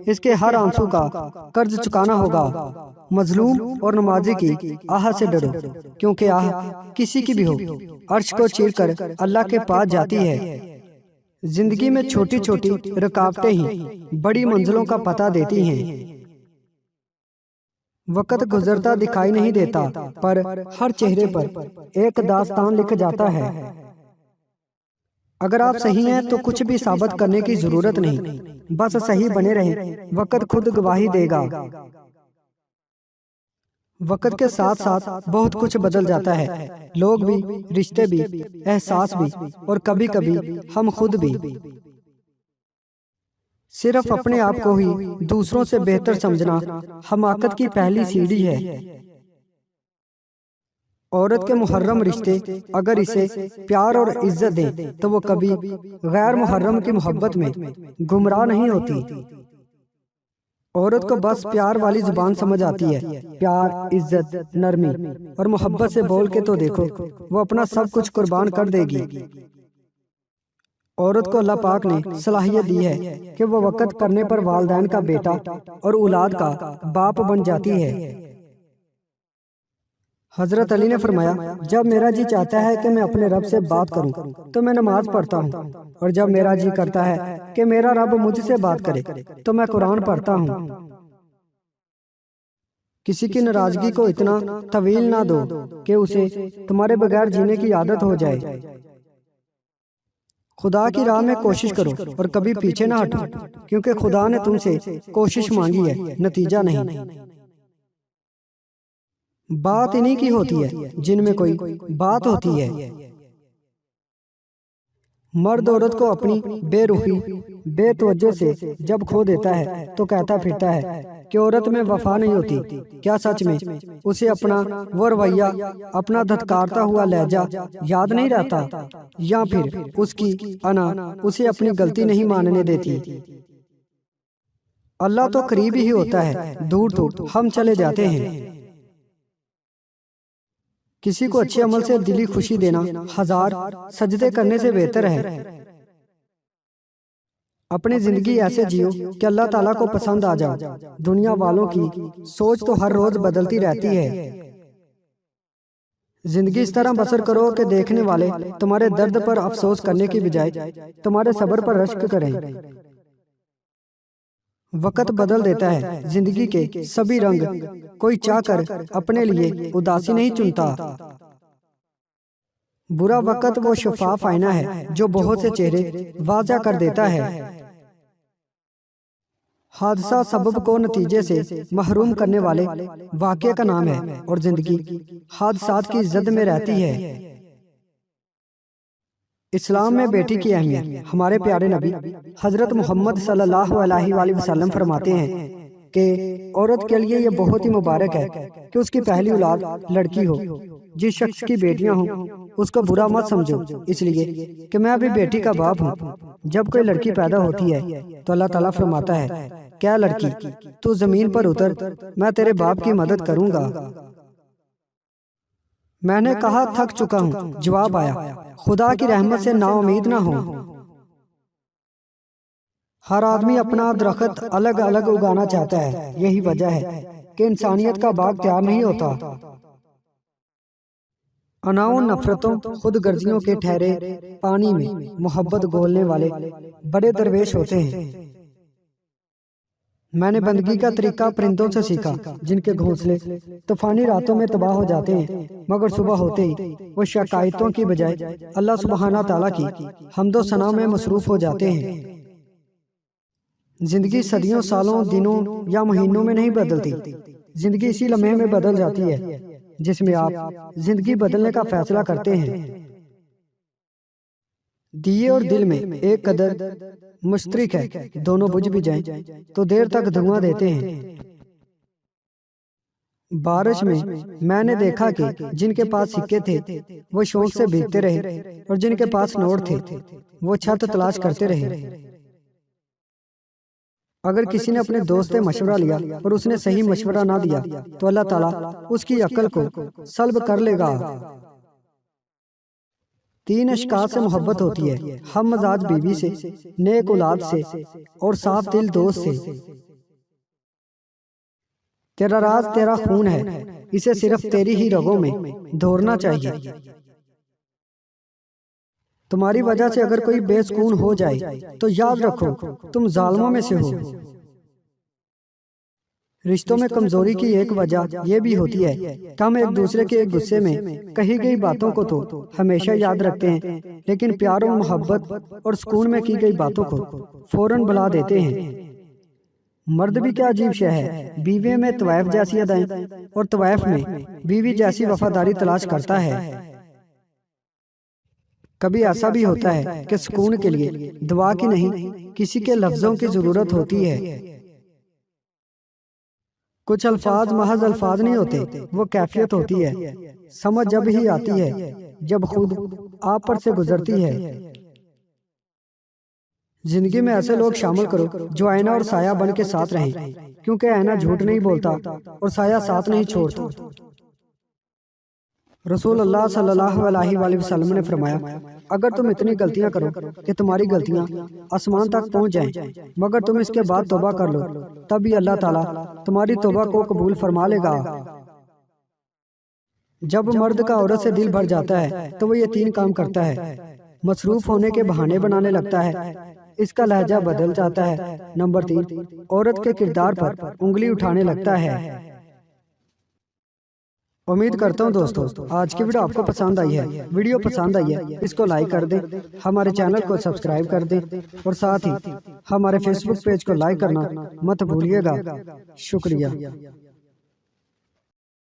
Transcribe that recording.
इसके हर आंसू का कर्ज चुकाना होगा। मजलूम और नमाजी की आह से डरो, क्योंकि आह किसी की भी हो अर्श को चीरकर अल्लाह के पास जाती है। जिंदगी में छोटी छोटी रुकावटें ही बड़ी मंजिलों का पता देती हैं। वक्त गुजरता दिखाई नहीं देता, पर हर चेहरे पर एक दास्तान लिख जाता है। अगर आप सही हैं तो कुछ भी साबित करने की जरूरत नहीं, बस सही बने रहें, वक्त खुद गवाही देगा। वक्त के साथ साथ बहुत कुछ बदल जाता है, लोग भी, रिश्ते भी, एहसास भी, और कभी कभी हम खुद भी। सिर्फ अपने आप को ही दूसरों से बेहतर समझना हमाकत की पहली सीढ़ी है। औरत के मुहर्रम रिश्ते अगर इसे प्यार और इज्जत दें तो वो कभी गैर मुहर्रम की मोहब्बत में गुमराह नहीं होती। औरत को बस प्यार वाली जुबान समझ आती है। प्यार, इज्जत, नरमी और मोहब्बत से बोल के तो देखो, वो अपना सब कुछ कुर्बान कर देगी। औरत को अल्लाह पाक ने सलाहियत दी है कि वो वक़्त करने पर वालिदैन का बेटा और औलाद का बाप बन जाती है। हजरत अली ने फरमाया, जब मेरा जी चाहता है कि मैं अपने रब से बात करूं तो मैं नमाज पढ़ता हूं, और जब मेरा जी करता है कि मेरा रब मुझसे बात करे तो मैं कुरान पढ़ता हूं। किसी की नाराजगी को इतना तवील ना दो कि उसे तुम्हारे बगैर जीने की आदत हो जाए। खुदा की राह में कोशिश करो और कभी पीछे ना हटो, क्योंकि खुदा ने तुमसे कोशिश मांगी है, नतीजा नहीं। बात इन्हीं की होती है जिनमें कोई बात होती है। मर्द औरत को अपनी बेरुखी, बेतवज्जो से जब खो देता है तो कहता फिरता है कि औरत में वफा नहीं होती। क्या सच में उसे अपना वो रवैया, अपना धत्कारता हुआ लहजा याद नहीं रहता, या फिर उसकी अना उसे अपनी गलती नहीं मानने देती? अल्लाह तो करीब ही होता है, दूर दूर हम चले जाते हैं। किसी को अच्छे अमल से दिली खुशी देना 1000 सजदे करने से बेहतर है। अपनी जिंदगी ऐसे जियो कि अल्लाह ताला को पसंद आ जाओ। दुनिया वालों की सोच तो हर रोज बदलती रहती है। जिंदगी इस तरह बसर करो कि देखने वाले तुम्हारे दर्द पर अफसोस करने की बजाय तुम्हारे सब्र पर रश्क करें। वक्त बदल देता है जिंदगी के सभी रंग, कोई चाहकर अपने लिए उदासी नहीं चुनता। बुरा वक्त वो शफाफ आईना है जो बहुत से चेहरे वाज़ा कर देता है। हादसा सबब को नतीजे से महरूम करने वाले वाक़े का नाम है, और जिंदगी हादसात की जद में रहती है। इस्लाम में बेटी की अहमियत हमारे प्यारे नबी हजरत मोहम्मद सल्लल्लाहु अलैहि वसल्लम फरमाते हैं कि औरत के लिए यह बहुत ही मुबारक है कि उसकी पहली औलाद लड़की हो। जिस शख्स की बेटियां हों उसको बुरा मत समझो, इसलिए कि मैं अभी बेटी का बाप हूँ। जब कोई लड़की पैदा होती है तो अल्लाह ताला फरमाता है, क्या लड़की तू जमीन पर उतर, मैं तेरे बाप की मदद करूंगा। मैंने कहा थक चुका हूँ, जवाब आया, खुदा की रहमत से नाउमीद ना हो। हर आदमी अपना दरख्त अलग अलग उगाना चाहता है। यही वजह है कि इंसानियत का बाग तैयार नहीं होता। अनाओं नफरतों, खुद गर्जियों के ठहरे पानी में मोहब्बत घोलने वाले बड़े दरवेश होते हैं। मैंने बंदगी का तरीका परिंदों से सीखा, जिनके घोंसले तूफानी रातों में तबाह हो जाते हैं, मगर सुबह होते ही वो शिकायतों की बजाय अल्लाह सुब्हाना ताला की हम्दो सना में मसरूफ हो जाते हैं। जिंदगी सदियों, सालों, दिनों या महीनों में नहीं बदलती। जिंदगी इसी लम्हे में बदल जाती है जिसमें आप जिंदगी बदलने का फैसला करते हैं। दिए और दिल में एक कदर मुश्तरिक है, दोनों बुझ भी जाएं तो देर तक धुआं देते हैं। बारिश में मैंने देखा कि जिनके पास सिक्के थे वो शौक से भीगते रहे, और जिनके पास नोट थे वो छत तलाश करते रहे। अगर किसी ने अपने दोस्त से मशवरा लिया और उसने सही मशवरा ना दिया तो अल्लाह ताला उसकी अक्ल को सल्ब कर लेगा। 3 अशकार से मोहब्बत होती है, हम मजाज बीवी से, नेक औलाद से और साफ दिल दोस्त से। तेरा राज तेरा खून है, इसे सिर्फ तेरी ही रगों में दौड़ना चाहिए। तुम्हारी वजह से अगर कोई बेसुकून हो जाए तो याद रखो तुम जालिमों में से हो। रिश्तों में कमजोरी की एक वजह यह भी होती है कि हम एक दूसरे के गुस्से में कही गई बातों को तो हमेशा याद रखते हैं, लेकिन प्यार और मोहब्बत और सुकून में की गई बातों को फौरन भुला देते हैं। मर्द भी क्या अजीब शय है, बीवी में तवाइफ जैसी अदाएं और तवाइफ में बीवी जैसी वफादारी तलाश करता है। कभी ऐसा भी होता है कि सुकून के लिए दुआ की नहीं किसी के लफ्जों की जरूरत होती है। कुछ अल्फाज महज अल्फाज नहीं होते, वो कैफियत होती है। समझ जब ही आती है जब खुद आप पर से गुजरती है। जिंदगी में ऐसे लोग शामिल करो जो आईना और साया बन के साथ रहें, क्योंकि आईना झूठ नहीं बोलता और साया साथ नहीं छोड़ता। रसूल अल्लाह सल्लल्लाहु अलैहि वसल्लम ने फरमाया, अगर तुम इतनी गलतियां करो कि तुम्हारी गलतियां आसमान तक पहुंच जाएं, मगर तुम इसके बाद तौबा कर लो, तब भी अल्लाह ताला तुम्हारी तौबा को कबूल फरमा लेगा। जब मर्द का औरत से दिल भर जाता है तो वो ये 3 काम करता है। मसरूफ होने के बहाने बनाने लगता है, इसका लहजा बदल जाता है। नंबर 3, औरत के किरदार पर उंगली उठाने लगता है। उम्मीद करता हूँ दोस्तों आज की वीडियो आपको पसंद आई है। वीडियो पसंद आई है इसको लाइक कर दें, हमारे चैनल को सब्सक्राइब कर दें और साथ ही हमारे फेसबुक पेज को लाइक करना मत भूलिएगा। शुक्रिया।